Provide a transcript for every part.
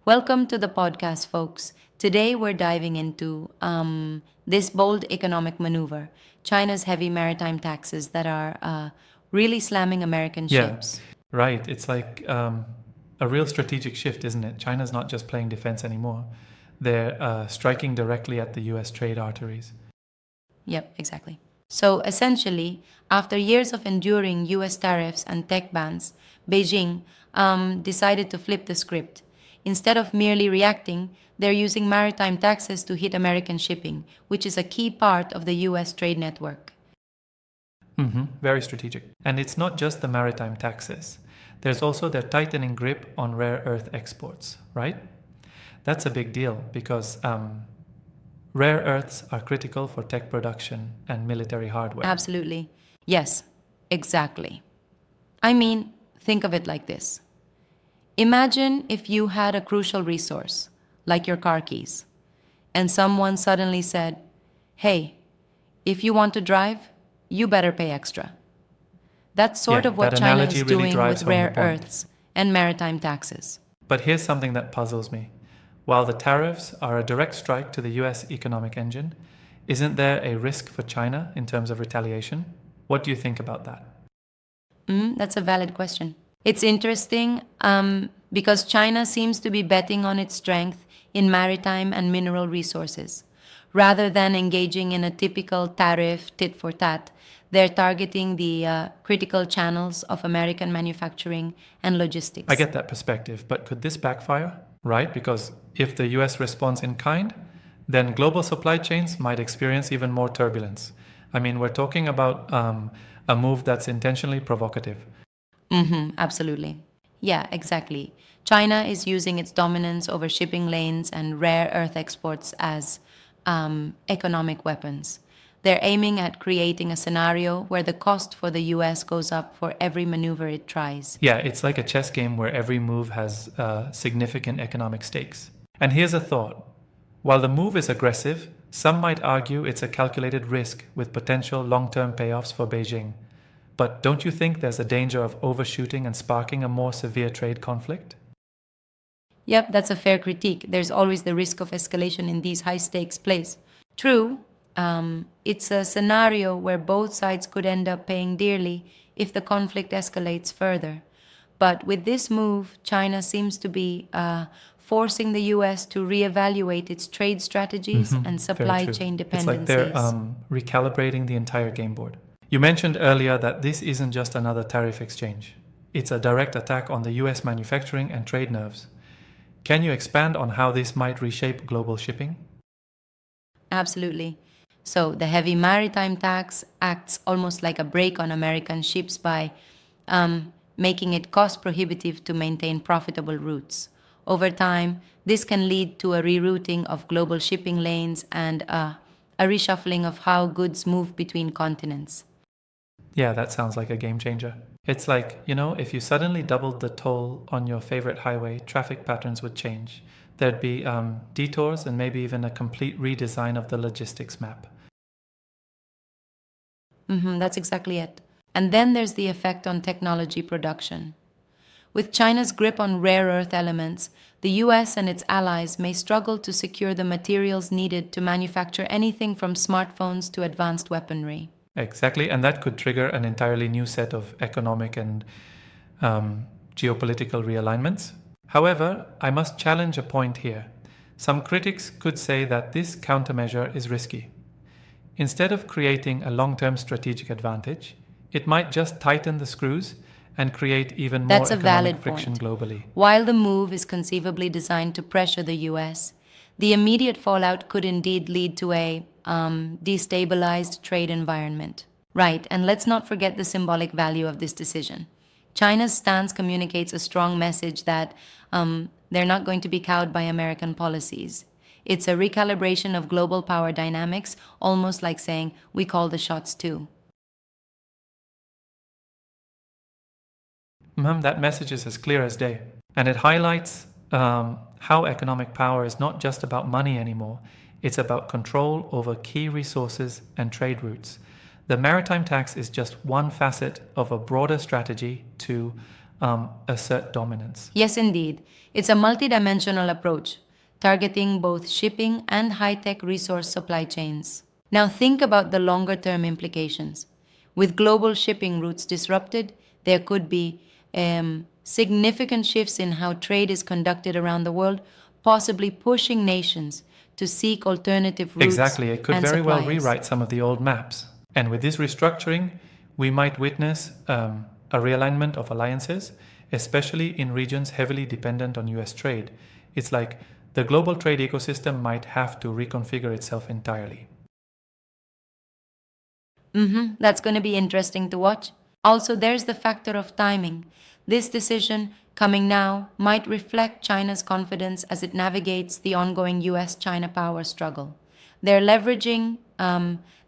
Welcome to the podcast, folks. Today we're diving into this bold economic maneuver, China's heavy maritime taxes that are really slamming American Yeah, ships. right. It's like a real strategic shift, isn't it? China's not just playing defense anymore. They're striking directly at the US trade arteries. Yep, exactly. So essentially, after years of enduring US tariffs and tech bans, Beijing decided to flip the script. Instead of merely reacting, they're using maritime taxes to hit American shipping, which is a key part of the US trade network. Very strategic. And it's not just the maritime taxes. There's also their tightening grip on rare earth exports, right? That's a big deal because rare earths are critical for tech production and military hardware. Absolutely. Yes, exactly. I mean, think of it like this. Imagine if you had a crucial resource, like your car keys, and someone suddenly said, "Hey, if you want to drive, you better pay extra." That's sort Yeah, of what that China analogy is really doing drives with home the rare point. earths and maritime taxes. But here's something that puzzles me. While the tariffs are a direct strike to the US economic engine, isn't there a risk for China in terms of retaliation? What do you think about that? That's a valid question. It's interesting because China seems to be betting on its strength in maritime and mineral resources. Rather than engaging in a typical tariff tit for tat, they're targeting the critical channels of American manufacturing and I logistics. get that perspective, but could this backfire? Right? Because if the US responds in kind, then global supply chains might experience even more turbulence. I mean, we're talking about a move that's intentionally provocative. Absolutely. Yeah, exactly. China is using its dominance over shipping lanes and rare earth exports as economic weapons. They're aiming at creating a scenario where the cost for the US goes up for every maneuver it tries. Yeah, it's like a chess game where every move has significant economic stakes. And here's a thought. While the move is aggressive, some might argue it's a calculated risk with potential long term payoffs for Beijing. But don't you think there's a danger of overshooting and sparking a more severe trade conflict? Yep, that's a fair critique. There's always the risk of escalation in these high stakes plays. True, it's a scenario where both sides could end up paying dearly if the conflict escalates further. But with this move, China seems to be forcing the US to reevaluate its trade strategies and Very supply true. chain It's like they're dependencies. recalibrating the entire game board. You mentioned earlier that this isn't just another tariff exchange, it's a direct attack on the US manufacturing and trade nerves. Can you expand on how this might reshape global shipping? Absolutely. So the heavy maritime tax acts almost like a brake on American ships by making it cost prohibitive to maintain profitable routes. Over time, this can lead to a rerouting of global shipping lanes and a reshuffling of how goods move between continents. Yeah, that sounds like a game changer. It's like, if you suddenly doubled the toll on your favorite highway, traffic patterns would change. There'd be detours and maybe even a complete redesign of the logistics map. That's exactly it. And then there's the effect on technology production. With China's grip on rare earth elements, the US and its allies may struggle to secure the materials needed to manufacture anything from smartphones to advanced weaponry. Exactly, and that could trigger an entirely new set of economic and geopolitical realignments. However, I must challenge a point here. Some critics could say that this countermeasure is risky. Instead of creating a long term strategic advantage, it might just tighten the screws and create even more That's a economic valid friction point. globally. While the move is conceivably designed to pressure the US, the immediate fallout could indeed lead to a destabilized trade environment. Right, and let's not forget the symbolic value of this decision. China's stance communicates a strong message that they're not going to be cowed by American policies. It's a recalibration of global power dynamics, almost like saying, we call the shots too. That message is as clear as day. And it highlights how economic power is not just about money anymore, it's about control over key resources and trade routes. The maritime tax is just one facet of a broader strategy to assert dominance. Yes, indeed. It's a multidimensional approach, targeting both shipping and high tech resource supply chains. Now, think about the longer term implications. With global shipping routes disrupted, there could be significant shifts in how trade is conducted around the world, possibly pushing nations to seek alternative routes Exactly, it could and very well suppliers. rewrite some of the old maps. And with this restructuring, we might witness a realignment of alliances, especially in regions heavily dependent on US trade. It's like the global trade ecosystem might have to reconfigure itself entirely. That's going to be interesting to watch. Also, there's the factor of timing. This decision, coming now, might reflect China's confidence as it navigates the ongoing US China power struggle. They're leveraging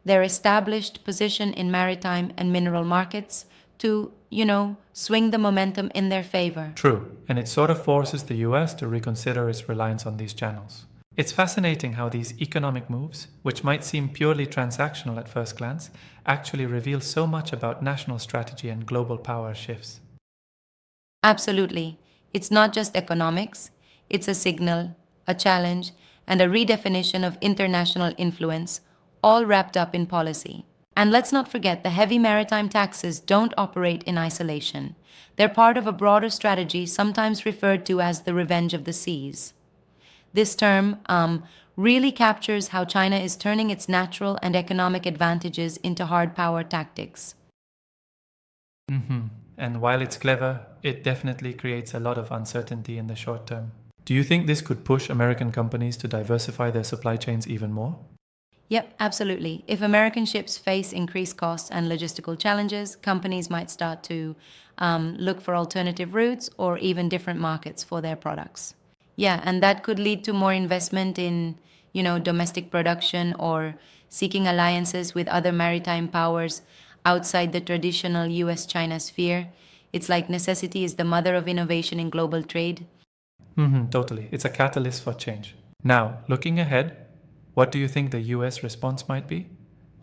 their established position in maritime and mineral markets to, swing the momentum in their favor. True, and it sort of forces the US to reconsider its reliance on these channels. It's fascinating how these economic moves, which might seem purely transactional at first glance, actually reveal so much about national strategy and global power shifts. Absolutely. It's not just economics, it's a signal, a challenge, and a redefinition of international influence, all wrapped up in policy. And let's not forget the heavy maritime taxes don't operate in isolation. They're part of a broader strategy, sometimes referred to as the revenge of the seas. This term really captures how China is turning its natural and economic advantages into hard power tactics. And while it's clever, it definitely creates a lot of uncertainty in the short term. Do you think this could push American companies to diversify their supply chains even more? Yep, absolutely. If American ships face increased costs and logistical challenges, companies might start to look for alternative routes or even different markets for their products. Yeah, and that could lead to more investment in, domestic production or seeking alliances with other maritime powers outside the traditional US-China sphere. It's like necessity is the mother of innovation in global trade. Totally. It's a catalyst for change. Now, looking ahead, what do you think the US response might be?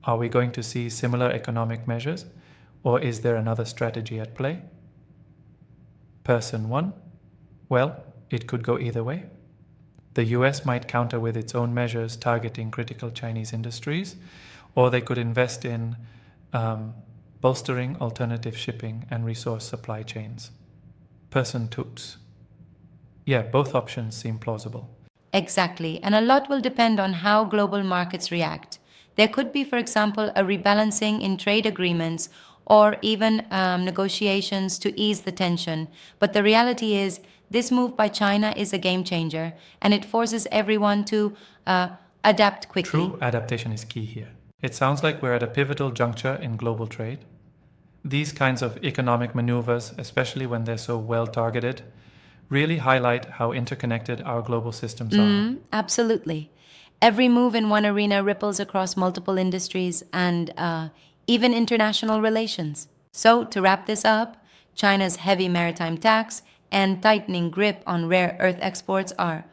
Are we going to see similar economic measures, or is there another strategy at play? Person 1? Well, it could go either way. The US might counter with its own measures targeting critical Chinese industries, or they could invest in bolstering alternative shipping and resource supply chains. Person 2. Yeah, both options seem plausible. Exactly, and a lot will depend on how global markets react. There could be, for example, a rebalancing in trade agreements or even negotiations to ease the tension. But the reality is, this move by China is a game changer, and it forces everyone to adapt quickly. True adaptation is key here. It sounds like we're at a pivotal juncture in global trade. These kinds of economic maneuvers, especially when they're so well targeted, really highlight how interconnected our global systems are. Absolutely. Every move in one arena ripples across multiple industries and even international relations. So, to wrap this up, China's heavy maritime tax and tightening grip on rare earth exports are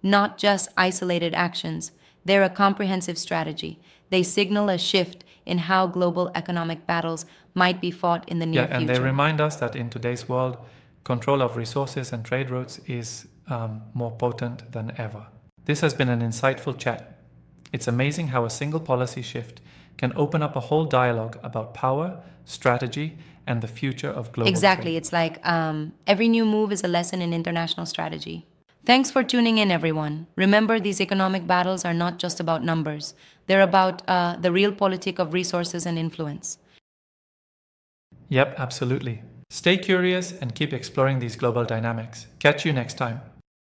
not just isolated actions, they're a comprehensive strategy. They signal a shift in how global economic battles might be fought in the near And future. they remind us that in today's world, control of resources and trade routes is more potent than ever. This has been an insightful chat. It's amazing how a single policy shift can open up a whole dialogue about power, strategy, and the future of global Exactly. trade. It's like every new move is a lesson in international strategy. Thanks for tuning in, everyone. Remember, these economic battles are not just about numbers, they're about the real politic of resources and influence. Yep, absolutely. Stay curious and keep exploring these global dynamics. Catch you next time.